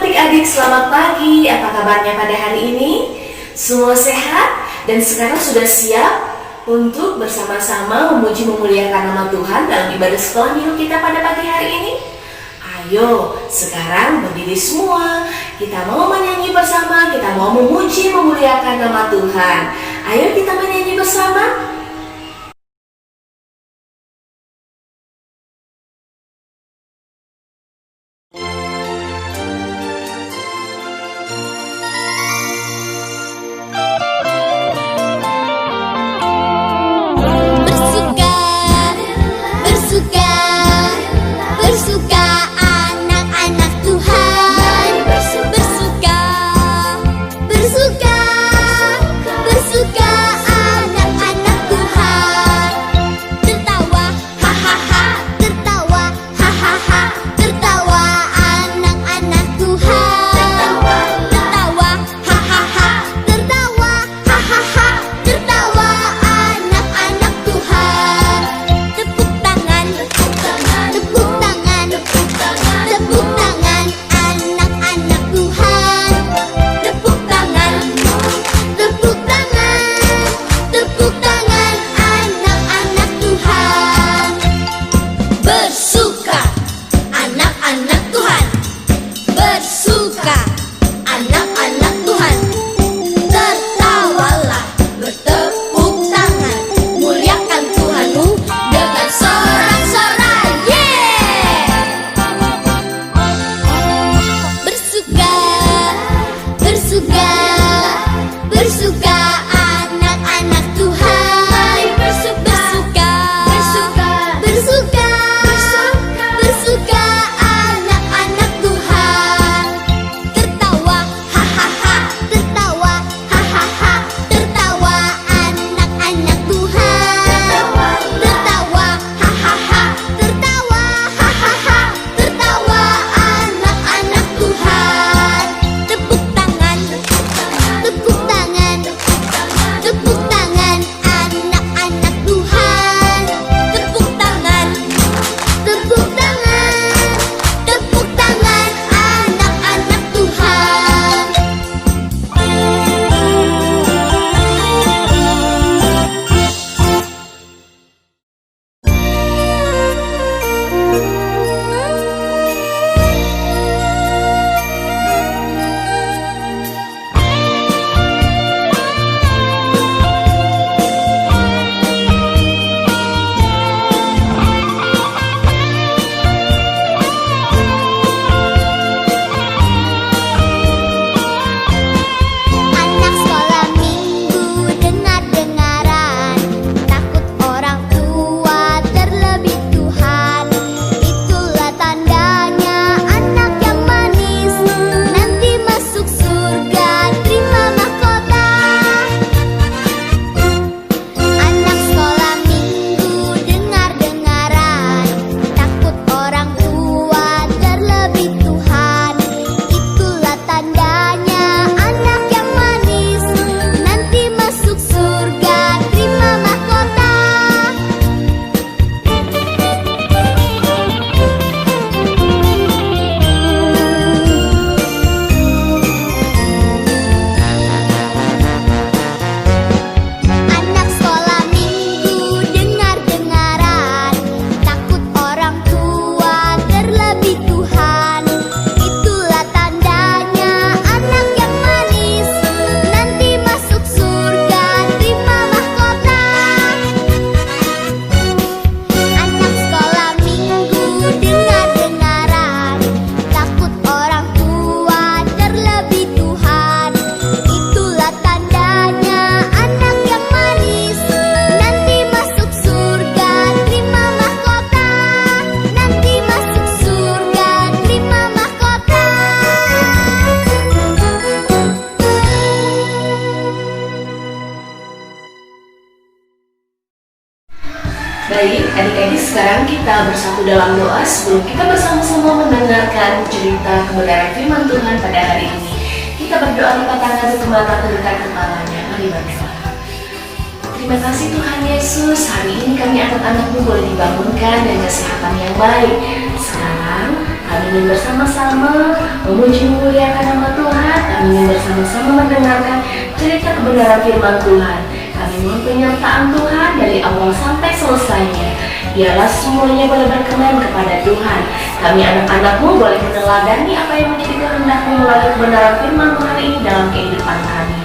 adik-adik, selamat pagi. Apa kabarnya pada hari ini? Semua sehat dan sekarang sudah siap untuk bersama-sama memuji memuliakan nama Tuhan dalam ibadah sekolah minggu kita pada pagi hari ini? Ayo, sekarang berdiri semua. Kita mau menyanyi bersama, kita mau memuji memuliakan nama Tuhan. Ayo kita menyanyi bersama. Baik, adik-adik, sekarang kita bersatu dalam doa sebelum kita bersama-sama mendengarkan cerita kebenaran firman Tuhan pada hari ini. Kita berdoa lipat tangan ke mata terdekat kepalanya. Mari berdoa. Terima kasih Tuhan Yesus, hari ini kami anak-anakmu boleh dibangunkan dengan kesehatan yang baik. Sekarang Kami ingin bersama-sama memuji memuliakan nama Tuhan. Kami ingin bersama-sama mendengarkan cerita kebenaran firman Tuhan. Kami mohon penyertaan Tuhan dari awal sampai selesainya. Biarlah semuanya boleh berkenan kepada Tuhan. Kami anak-anakmu boleh meneladani apa yang menjadi kehendak-Mu melalui kebenaran firman Tuhan ini dalam kehidupan kami.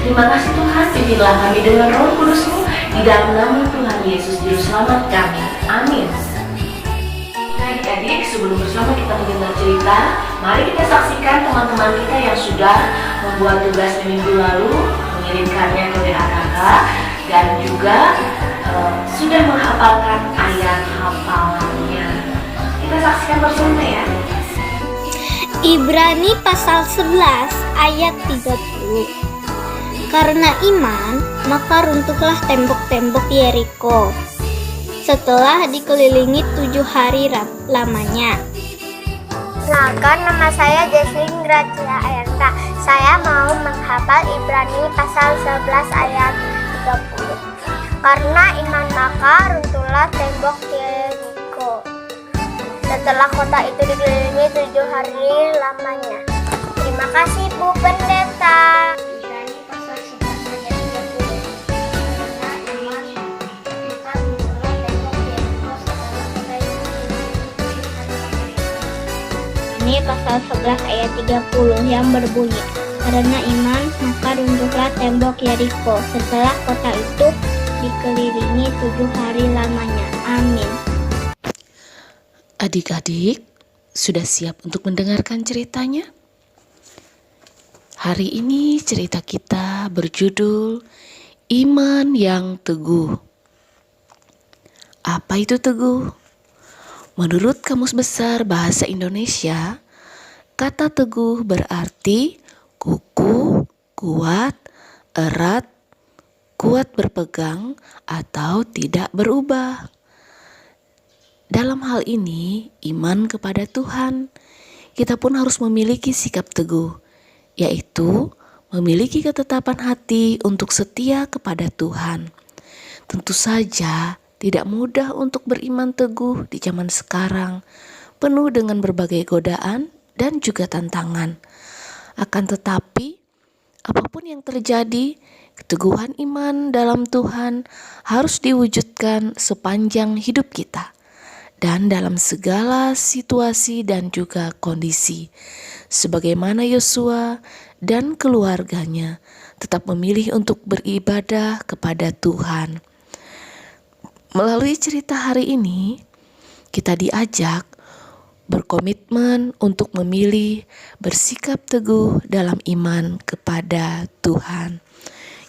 Terima kasih Tuhan, pimpinlah kami dengan Roh Kudus-Mu di dalam nama Tuhan Yesus Juru Selamat kami. Amin. Adik-adik, sebelum bersama kita mendengar cerita, mari kita saksikan teman-teman kita yang sudah membuat tugas minggu lalu, mengirimkannya ke WA kakak, dan juga sudah menghafalkan ayat hafalannya. Kita saksikan bersama ya. Ibrani pasal 11 ayat 30. Karena iman, maka runtuhlah tembok-tembok Yeriko setelah dikelilingi 7 hari lamanya. Perkenalkan, nama saya Jesslyn Gracia Ayanta. Saya mau menghafal Ibrani pasal 11 ayat 30. Karena iman maka runtuhlah tembok Yeriko setelah kota itu dikelilingi 7 hari lamanya. Terima kasih Bu Pendeta. Ibrani pasal 11 ayat 30. Karena iman maka runtuhlah tembok Yeriko setelah kota itu dikelilingi 7 hari lamanya. Ini pasal 11 ayat 30 yang berbunyi, karena iman maka runtuhlah tembok Yeriko setelah kota itu dikelilingi 7 hari lamanya. Amin. Adik-adik, sudah siap untuk mendengarkan ceritanya? Hari ini cerita kita berjudul Iman yang Teguh. Apa itu teguh? Menurut Kamus Besar Bahasa Indonesia, kata teguh berarti kukuh, kuat, erat, kuat berpegang, atau tidak berubah. Dalam hal ini, iman kepada Tuhan, kita pun harus memiliki sikap teguh, yaitu memiliki ketetapan hati untuk setia kepada Tuhan. Tentu saja tidak mudah untuk beriman teguh di zaman sekarang, penuh dengan berbagai godaan dan juga tantangan. Akan tetapi, apapun yang terjadi, keteguhan iman dalam Tuhan harus diwujudkan sepanjang hidup kita dan dalam segala situasi dan juga kondisi. Sebagaimana Yosua dan keluarganya tetap memilih untuk beribadah kepada Tuhan. Melalui cerita hari ini, kita diajak berkomitmen untuk memilih bersikap teguh dalam iman kepada Tuhan.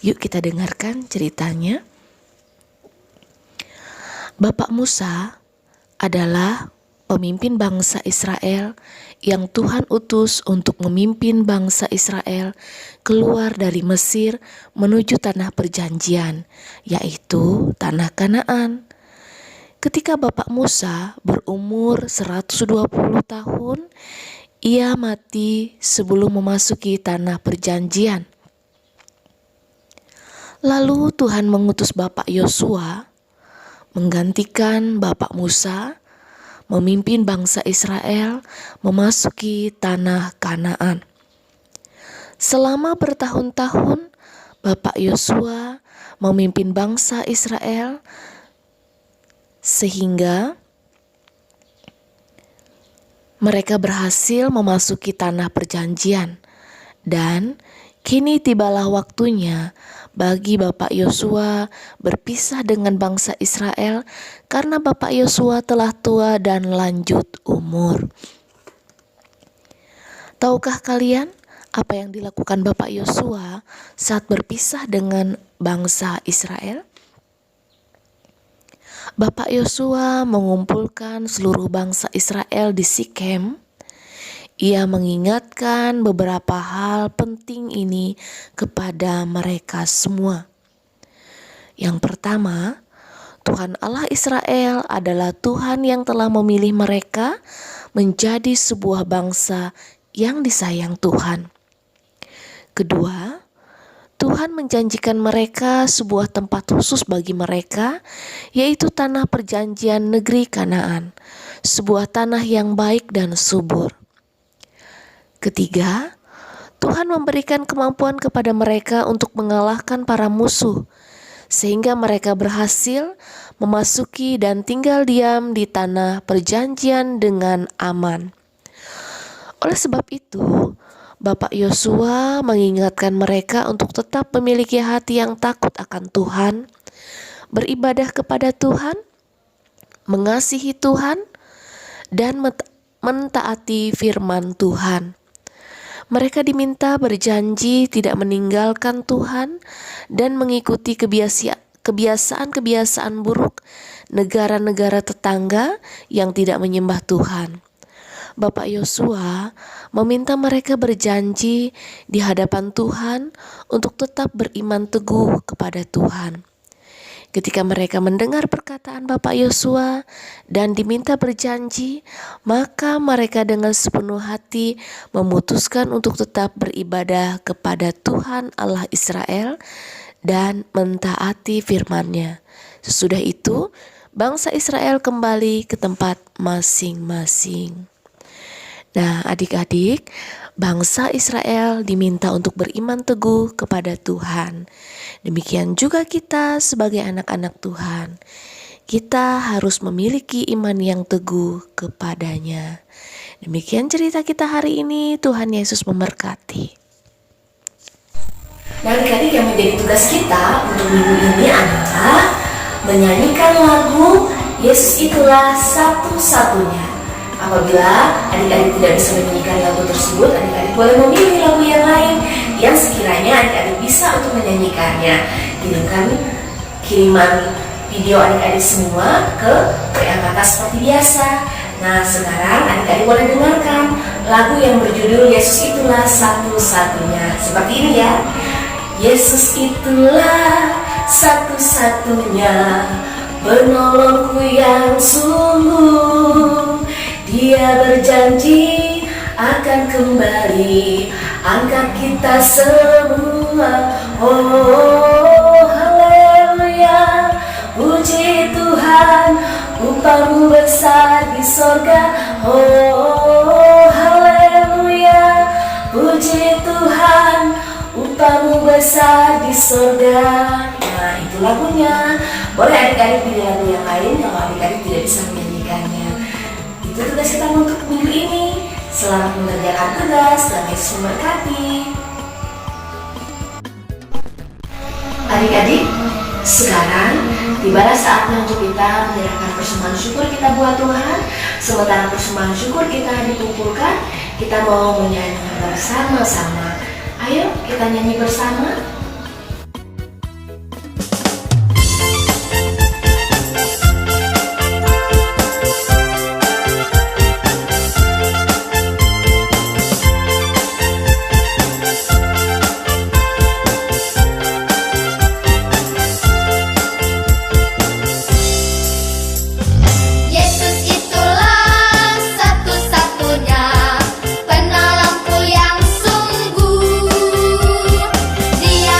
Yuk kita dengarkan ceritanya. Bapak Musa adalah pemimpin bangsa Israel yang Tuhan utus untuk memimpin bangsa Israel keluar dari Mesir menuju tanah perjanjian, yaitu tanah Kanaan. Ketika Bapak Musa berumur 120 tahun, ia mati sebelum memasuki tanah perjanjian. Lalu Tuhan mengutus Bapak Yosua menggantikan Bapak Musa memimpin bangsa Israel memasuki tanah Kanaan. Selama bertahun-tahun Bapak Yosua memimpin bangsa Israel sehingga mereka berhasil memasuki tanah perjanjian, dan kini tibalah waktunya bagi Bapak Yosua berpisah dengan bangsa Israel karena Bapak Yosua telah tua dan lanjut umur. Tahukah kalian apa yang dilakukan Bapak Yosua saat berpisah dengan bangsa Israel? Bapak Yosua mengumpulkan seluruh bangsa Israel di Sikem. Ia mengingatkan beberapa hal penting ini kepada mereka semua. Yang pertama, Tuhan Allah Israel adalah Tuhan yang telah memilih mereka menjadi sebuah bangsa yang disayang Tuhan. Kedua, Tuhan menjanjikan mereka sebuah tempat khusus bagi mereka, yaitu tanah perjanjian negeri Kanaan. sebuah tanah yang baik dan subur. Ketiga, Tuhan memberikan kemampuan kepada mereka untuk mengalahkan para musuh, sehingga mereka berhasil memasuki dan tinggal diam di tanah perjanjian dengan aman. Oleh sebab itu, Bapak Yosua mengingatkan mereka untuk tetap memiliki hati yang takut akan Tuhan, beribadah kepada Tuhan, mengasihi Tuhan, dan mentaati firman Tuhan. Mereka diminta berjanji tidak meninggalkan Tuhan dan mengikuti kebiasaan-kebiasaan buruk negara-negara tetangga yang tidak menyembah Tuhan. Bapak Yosua meminta mereka berjanji di hadapan Tuhan untuk tetap beriman teguh kepada Tuhan. Ketika mereka mendengar perkataan Bapak Yosua dan diminta berjanji, maka mereka dengan sepenuh hati memutuskan untuk tetap beribadah kepada Tuhan Allah Israel dan mentaati firman-Nya. Sesudah itu, bangsa Israel kembali ke tempat masing-masing. Nah, adik-adik, bangsa Israel diminta untuk beriman teguh kepada Tuhan. Demikian juga kita sebagai anak-anak Tuhan. Kita harus memiliki iman yang teguh kepadanya. Demikian cerita kita hari ini. Tuhan Yesus memberkati. Nah, adik-adik, yang menjadi tugas kita untuk minggu ini adalah menyanyikan lagu Yesus Itulah Satu-Satunya. Apabila adik-adik tidak bisa menyanyikan lagu tersebut, adik-adik boleh memilih lagu yang lain yang sekiranya adik-adik bisa untuk menyanyikannya. Kiriman video adik-adik semua ke WA Kakak seperti biasa. Nah, sekarang adik-adik boleh dengarkan lagu yang berjudul Yesus Itulah Satu-Satunya. Seperti ini ya. Yesus itulah satu-satunya penolongku yang sungguh. Dia berjanji akan kembali angkat kita semua. Oh, haleluya, puji Tuhan, upahmu besar di sorga. Oh, haleluya, puji Tuhan, upahmu besar di sorga. Nah, itu lagunya. Boleh adik-adik pilih lagu yang lain kalau adik-adik tidak bisa menyanyikannya. Itu tugas kita untuk minggu ini. Selamat mengerjakan tugas dan Yesus memberkati. Adik-adik, sekarang tibalah saatnya untuk kita menyerahkan persembahan syukur kita buat Tuhan. Sementara persembahan syukur kita dikumpulkan, kita mau menyanyikan bersama-sama. Ayo kita nyanyi bersama. Dia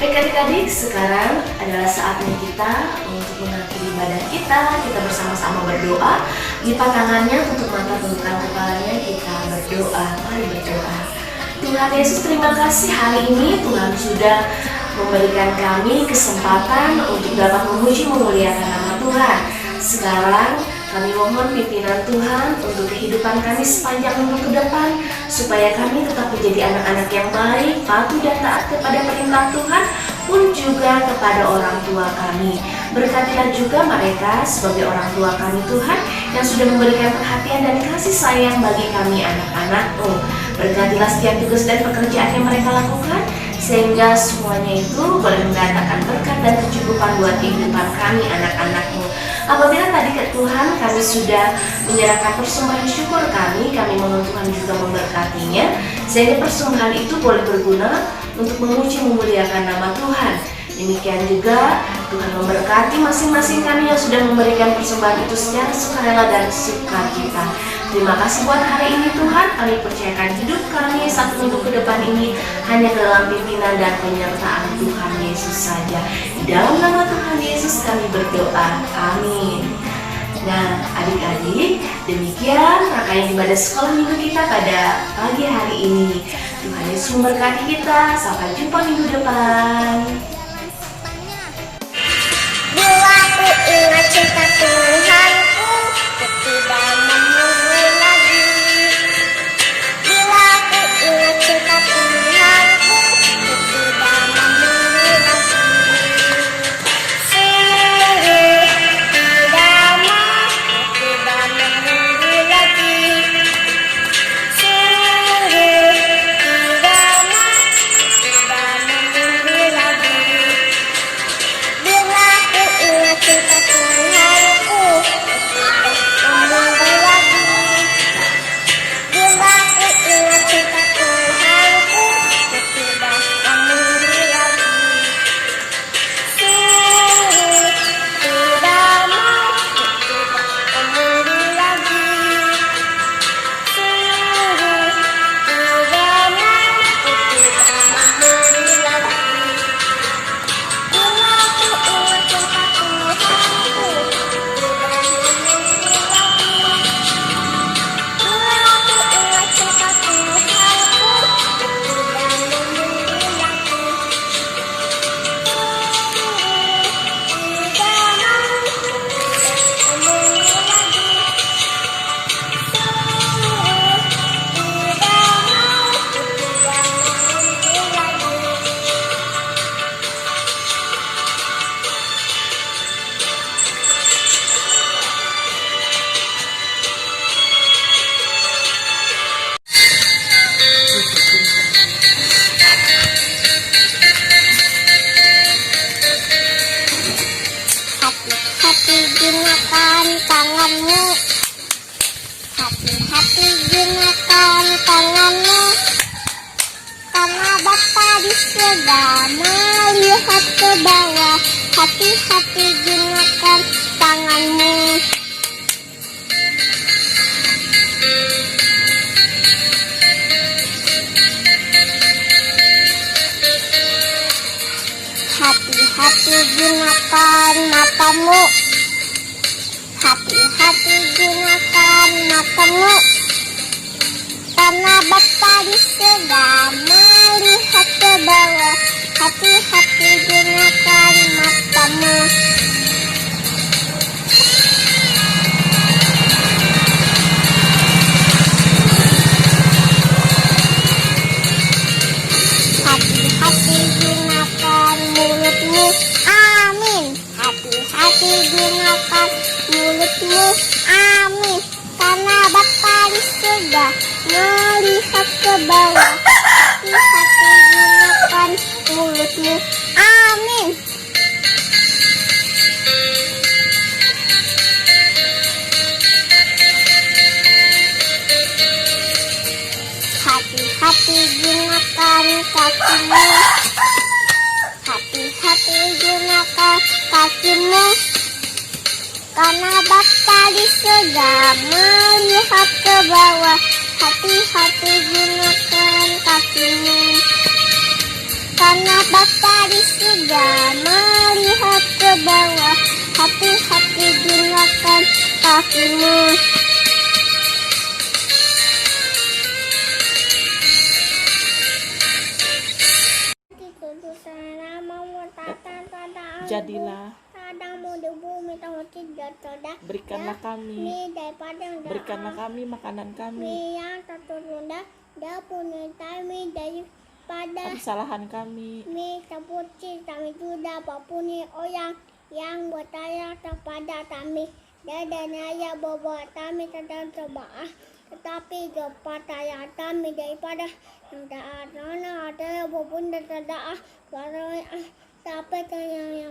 Baik adik-adik, sekarang adalah saatnya kita untuk mengakhiri ibadah kita. Kita bersama-sama berdoa. Lipat tangannya, tutup mata, tundukkan kepalanya, kita berdoa. Mari berdoa. Tuhan Yesus, terima kasih hari ini Tuhan sudah memberikan kami kesempatan untuk dapat memuji memuliakan nama Tuhan. Sekarang kami mohon pimpinan Tuhan untuk kehidupan kami sepanjang minggu ke depan, supaya kami tetap menjadi anak-anak yang baik, patuh dan taat kepada perintah Tuhan, pun juga kepada orang tua kami. Berkatilah juga mereka sebagai orang tua kami Tuhan, yang sudah memberikan perhatian dan kasih sayang bagi kami anak-anak-Mu. Berkatilah setiap tugas dan pekerjaan yang mereka lakukan, sehingga semuanya itu boleh mendatangkan berkat dan kecukupan buat kehidupan kami anak-anak-Mu. Apabila tadi ke Tuhan kami sudah menyerahkan persembahan syukur kami mohon Tuhan juga memberkatinya, sehingga persembahan itu boleh berguna untuk memuji memuliakan nama Tuhan. Demikian juga Tuhan memberkati masing-masing kami yang sudah memberikan persembahan itu secara sukarela dan sukacita. Terima kasih buat hari ini Tuhan, kami percayakan hidup kami satu minggu ke depan ini hanya dalam pimpinan dan penyertaan Tuhan Yesus saja. Di dalam nama Tuhan Yesus kami berdoa, amin. Nah adik-adik, demikian rangkaian ibadah sekolah minggu kita pada pagi hari ini. Tuhan Yesus memberkati kita, sampai jumpa minggu depan. Bila ku ingat cinta Tuhanku, ku tidak menunggu lagi. Bila ku ingat cinta Tuhanku, ku tidak menunggu lagi. Sungguh tidak mau, ku tidak menunggu lagi. Sungguh tidak mau, ku tidak menunggu lagi. Bila ku ingat cinta Tuhanku, ku tidak menunggu lagi. Bila ku ingat cinta Tuhanku, ku tidak menunggu lagi. Sungguh tidak mau, ku tidak menunggu lagi. Sungguh tidak mau, ku tidak menunggu lagi. Bila ku ingat cinta Tuhanku, tidak menunggu lagi. Bila ku ingat cinta Tuhanku, tidak menunggu lagi. Tidak mau, tidak menunggu lagi. Tidak mau, tidak menunggu lagi. Hati-hati gunakan tanganmu. Hati-hati gunakan tanganmu. Karena Bapa di sebelah melihat ke bawah. Hati-hati gunakan tanganmu. Hati-hati gunakan matamu. Hati-hati gunakan matamu. Karena Bapa di sebelah melihat ke bawah. Hati-hati gunakan matamu. Hati-hati gunakan mulutmu. Amin. Hati-hati gunakan mulutmu. Amin. Karena Bapa di surga melihat ke bawah. Hati-hati gunakan mulutmu. Amin. Hati-hati gunakan kakimu. Hati-hati gunakan kakimu. Karena Bapa di surga melihat ke bawah. Hati-hati gunakan kakimu. Karena Bapa di surga aku. Jadilah, berikanlah kami makanan kami, yang tertunda daripada kesalahan kami, seperti kami juga ampuni orang yang bersalah kepada kami, dan jangan bawa kami ke dalam cobaan, tetapi percaya kami daripada yang jahat. Karena ada apapun dan tidak sampai ke yang